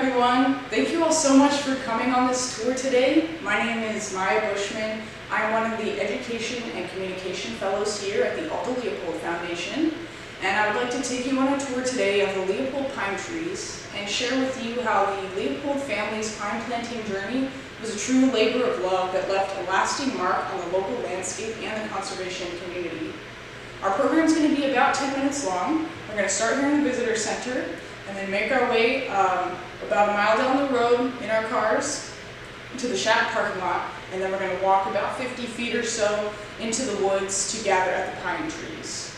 everyone. Thank you all so much for coming on this tour today. My name is Maya Bushman. I'm one of the Education and Communication Fellows here at the Aldo Leopold Foundation. And I would like to take you on a tour today of the Leopold pine trees and share with you how the Leopold family's pine planting journey was a true labor of love that left a lasting mark on the local landscape and the conservation community. Our program is going to be about 10 minutes long. We're going to start here in the visitor center and then make our way about a mile down the road in our cars to the shack parking lot, and then we're going to walk about 50 feet or so into the woods to gather at the pine trees.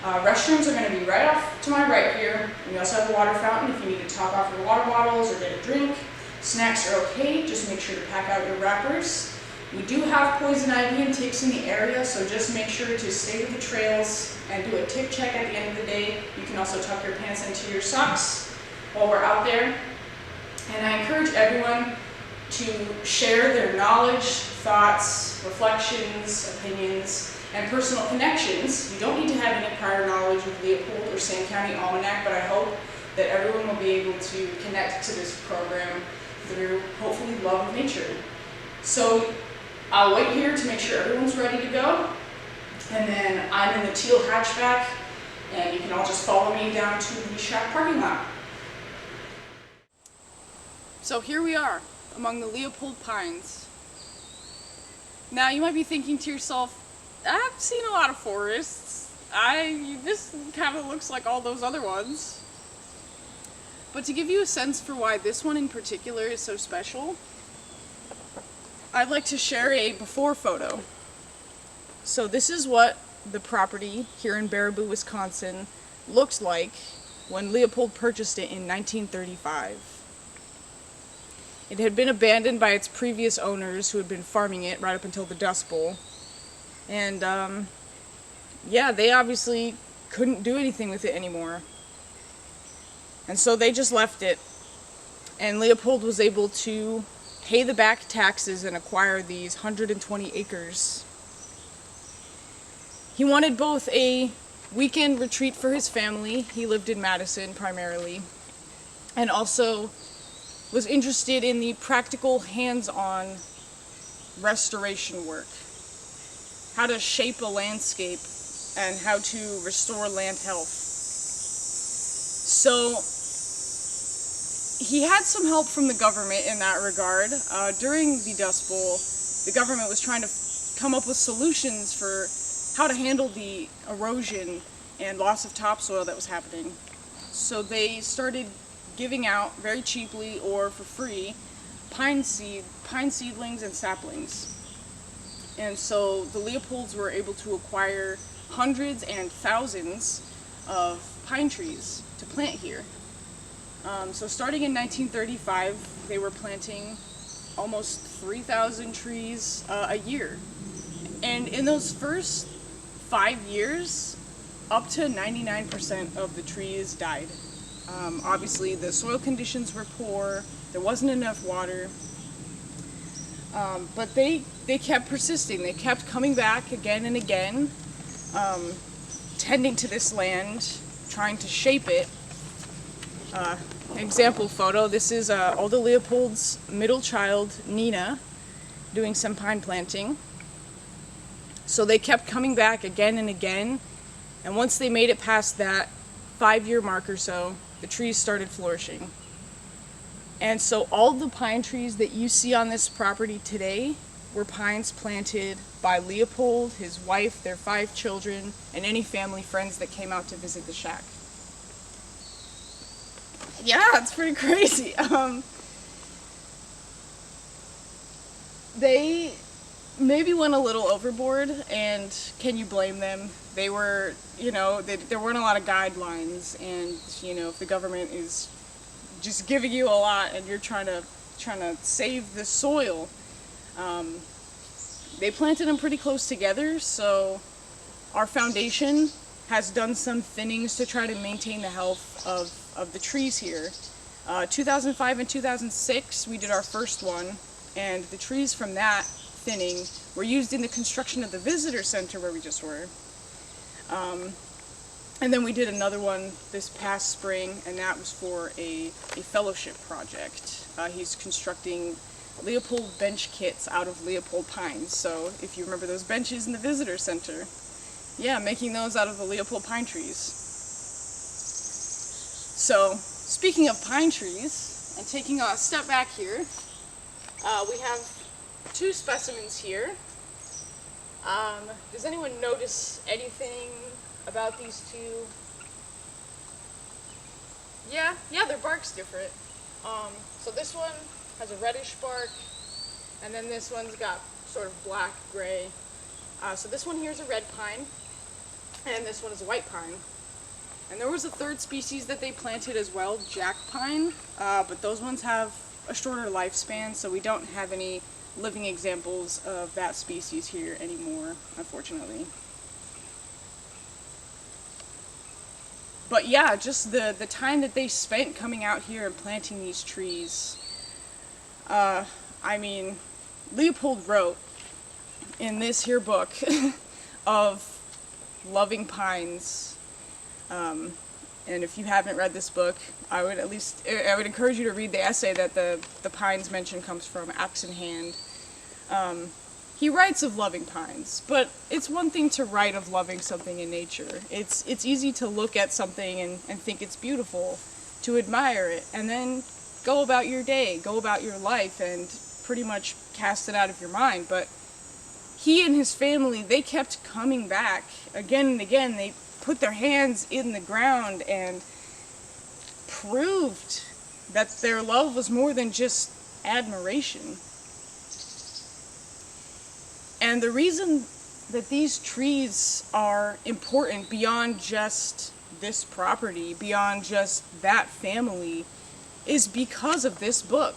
Restrooms are going to be right off to my right here, and we also have a water fountain if you need to top off your water bottles or get a drink. Snacks are okay, just make sure to pack out your wrappers. We do have poison ivy and ticks in the area, so just make sure to stay with the trails and do a tick check at the end of the day. You can also tuck your pants into your socks while we're out there. And I encourage everyone to share their knowledge, thoughts, reflections, opinions, and personal connections. You don't need to have any prior knowledge of Leopold or Sand County Almanac, but I hope that everyone will be able to connect to this program through, hopefully, love of nature. So I'll wait here to make sure everyone's ready to go. And then I'm in the teal hatchback, and you can all just follow me down to the shack parking lot. So here we are, among the Leopold pines. Now you might be thinking to yourself, I've seen a lot of forests. This kind of looks like all those other ones. But to give you a sense for why this one in particular is so special, I'd like to share a before photo. So this is what the property here in Baraboo, Wisconsin looks like when Leopold purchased it in 1935. It had been abandoned by its previous owners who had been farming it right up until the Dust Bowl. And yeah, they obviously couldn't do anything with it anymore. And so they just left it. And Leopold was able to pay the back taxes and acquire these 120 acres. He wanted both a weekend retreat for his family, he lived in Madison primarily, and also was interested in the practical hands-on restoration work. How to shape a landscape and how to restore land health. So he had some help from the government in that regard. During the Dust Bowl, the government was trying to come up with solutions for how to handle the erosion and loss of topsoil that was happening. So they started giving out very cheaply or for free pine seedlings and saplings. And so the Leopolds were able to acquire hundreds and thousands of pine trees to plant here. So starting in 1935, they were planting almost 3,000 trees a year. And in those first 5 years, up to 99% of the trees died. Obviously, the soil conditions were poor, there wasn't enough water, but they kept persisting. They kept coming back again and again, tending to this land, trying to shape it. Example photo, this is Aldo Leopold's middle child, Nina, doing some pine planting. So they kept coming back again and again, and once they made it past that 5-year mark or so, the trees started flourishing. And so all the pine trees that you see on this property today were pines planted by Leopold, his wife, their 5 children, and any family friends that came out to visit the shack. Yeah, it's pretty crazy. They maybe went a little overboard, and can you blame them? They were, there weren't a lot of guidelines, and, if the government is just giving you a lot and you're trying to save the soil, they planted them pretty close together, so our foundation has done some thinnings to try to maintain the health of the trees here. 2005 and 2006, we did our first one, and the trees from that thinning were used in the construction of the visitor center where we just were. And then we did another one this past spring, and that was for a fellowship project. He's constructing Leopold bench kits out of Leopold pines. So if you remember those benches in the visitor center, yeah, making those out of the Leopold pine trees. So speaking of pine trees, and taking a step back here, we have two specimens here. Does anyone notice anything about these two? Yeah, their bark's different. So this one has a reddish bark, and then this one's got sort of black, gray. So this one here is a red pine, and this one is a white pine. And there was a third species that they planted as well, jack pine, but those ones have a shorter lifespan, so we don't have any living examples of that species here anymore, unfortunately. But yeah, just the time that they spent coming out here and planting these trees. I mean, Leopold wrote in this here book of loving pines, and if you haven't read this book, I would encourage you to read the essay that the pines mention comes from, Axe in Hand. He writes of loving pines, but it's one thing to write of loving something in nature. It's easy to look at something and think it's beautiful, to admire it, and then go about your day, go about your life, and pretty much cast it out of your mind. But he and his family, they kept coming back again and again. They put their hands in the ground and proved that their love was more than just admiration. And the reason that these trees are important beyond just this property, beyond just that family, is because of this book,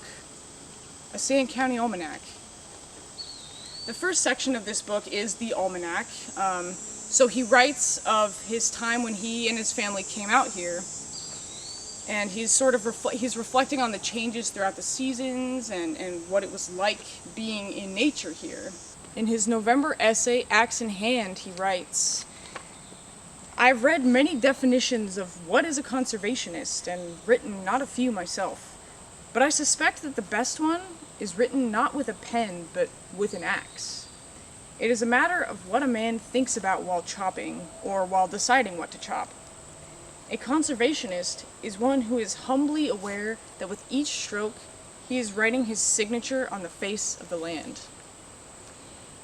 A Sand County Almanac. The first section of this book is the almanac. So he writes of his time when he and his family came out here, and he's sort of he's reflecting on the changes throughout the seasons and what it was like being in nature here. In his November essay, Axe in Hand, he writes, "I've read many definitions of what is a conservationist and written not a few myself, but I suspect that the best one is written not with a pen but with an axe. It is a matter of what a man thinks about while chopping or while deciding what to chop. A conservationist is one who is humbly aware that with each stroke he is writing his signature on the face of the land.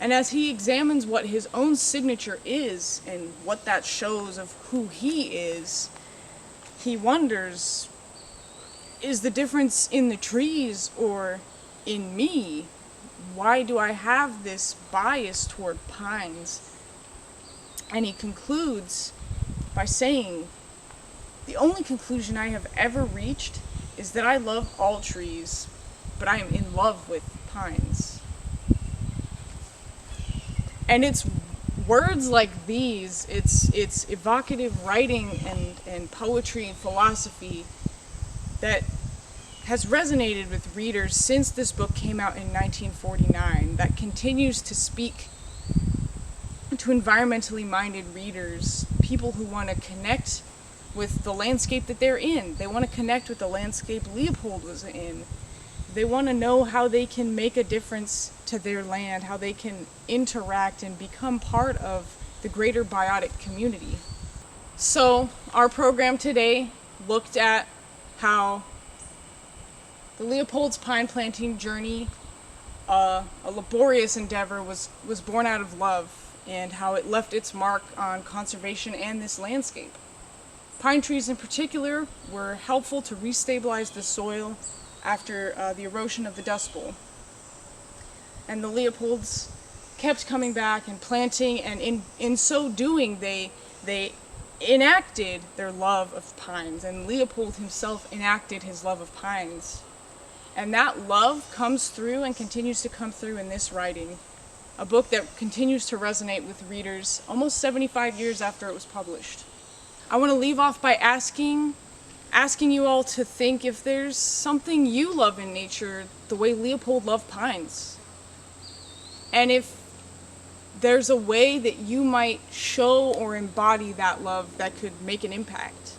And as he examines what his own signature is and what that shows of who he is, he wonders, is the difference in the trees or in me? Why do I have this bias toward pines?" And he concludes by saying, "The only conclusion I have ever reached is that I love all trees, but I am in love with pines." And it's words like these, it's evocative writing and poetry and philosophy that has resonated with readers since this book came out in 1949, that continues to speak to environmentally minded readers, people who want to connect with the landscape that they're in. They want to connect with the landscape Leopold was in. They want to know how they can make a difference to their land, how they can interact and become part of the greater biotic community. So our program today looked at how the Leopold's pine planting journey, a laborious endeavor, was born out of love, and how it left its mark on conservation and this landscape. Pine trees in particular were helpful to restabilize the soil after the erosion of the Dust Bowl. And the Leopolds kept coming back and planting, and in so doing they enacted their love of pines, and Leopold himself enacted his love of pines. And that love comes through and continues to come through in this writing, a book that continues to resonate with readers almost 75 years after it was published. I want to leave off by asking you all to think if there's something you love in nature the way Leopold loved pines. And if there's a way that you might show or embody that love that could make an impact.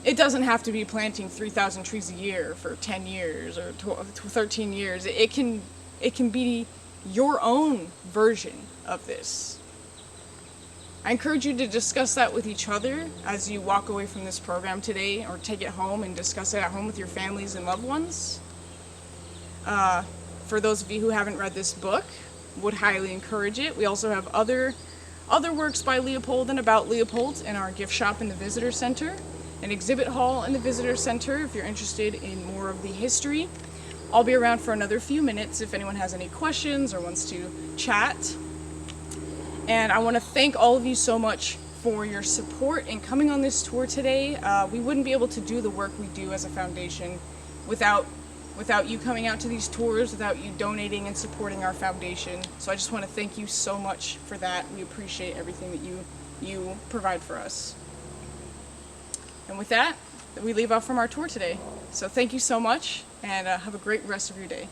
It doesn't have to be planting 3,000 trees a year for 10 years or 13 years. It can be your own version of this. I encourage you to discuss that with each other as you walk away from this program today, or take it home and discuss it at home with your families and loved ones. For those of you who haven't read this book, would highly encourage it. We also have other works by Leopold and about Leopold in our gift shop in the Visitor Center, an exhibit hall in the Visitor Center if you're interested in more of the history. I'll be around for another few minutes if anyone has any questions or wants to chat. And I want to thank all of you so much for your support in coming on this tour today. We wouldn't be able to do the work we do as a foundation without you coming out to these tours, without you donating and supporting our foundation. So I just want to thank you so much for that. We appreciate everything that you provide for us. And with that, we leave off from our tour today. So thank you so much, and have a great rest of your day.